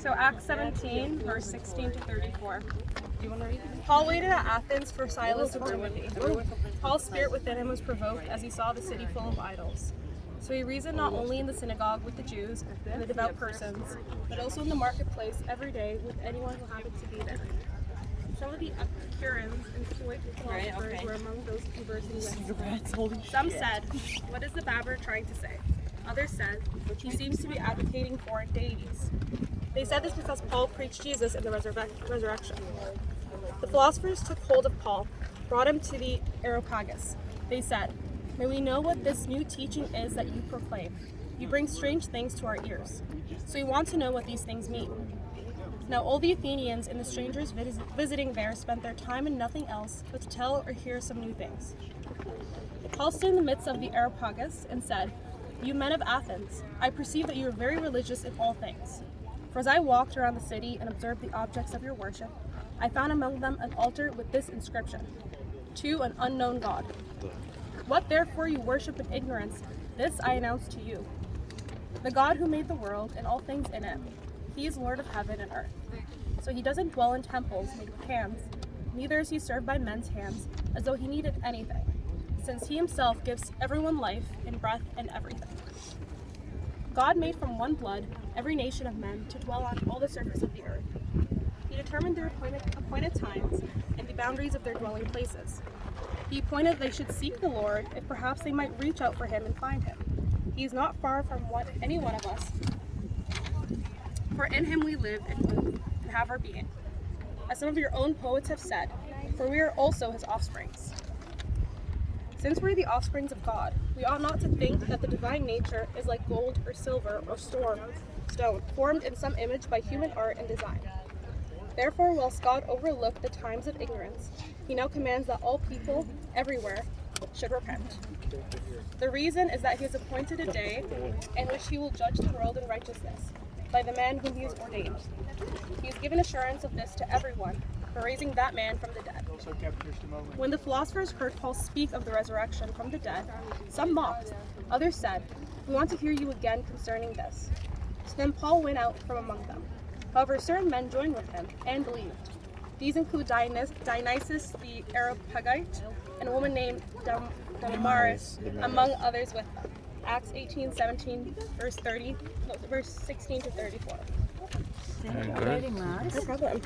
So Acts 17, verse 16 to 34. Do you want to read? Paul waited at Athens for Silas and Timothy. Paul's spirit within him was provoked as he saw the city full of idols. So he reasoned not only in the synagogue with the Jews and the devout persons, but also in the marketplace every day with anyone who happened to be there. Some of the Epicureans and Stoic philosophers were among those conversing with him. Some said, "What is the babbler trying to say?" Others said, "He seems to be advocating foreign deities." They said this because Paul preached Jesus and the resurrection. The philosophers took hold of Paul, brought him to the Areopagus. They said, "May we know what this new teaching is that you proclaim? You bring strange things to our ears. So we want to know what these things mean." Now all the Athenians and the strangers visiting there spent their time in nothing else but to tell or hear some new things. Paul stood in the midst of the Areopagus and said, "You men of Athens, I perceive that you are very religious in all things. For as I walked around the city and observed the objects of your worship, I found among them an altar with this inscription, 'To an unknown God.' What therefore you worship in ignorance, this I announce to you. The God who made the world and all things in it, he is Lord of heaven and earth. So he doesn't dwell in temples made with hands, neither is he served by men's hands as though he needed anything, since he himself gives everyone life and breath and everything. God made from one blood every nation of men to dwell on all the surface of the earth. He determined their appointed times and the boundaries of their dwelling places. He appointed they should seek the Lord, if perhaps they might reach out for him and find him. He is not far from any one of us, for in him we live and move and have our being. As some of your own poets have said, for we are also his offsprings. Since we are the offsprings of God, we ought not to think that the divine nature is like gold or silver or stone, formed in some image by human art and design. Therefore, whilst God overlooked the times of ignorance, he now commands that all people, everywhere, should repent. The reason is that he has appointed a day in which he will judge the world in righteousness, by the man whom he has ordained. He has given assurance of this to everyone, for raising that man from the dead. When the philosophers heard Paul speak of the resurrection from the dead, some mocked. Others said, "We want to hear you again concerning this." So then Paul went out from among them. However, certain men joined with him and believed. These include Dionysius the Areopagite and a woman named Damaris, among others with them. Acts 18:17, verse 16 to 34. Thank you for reading that. No problem.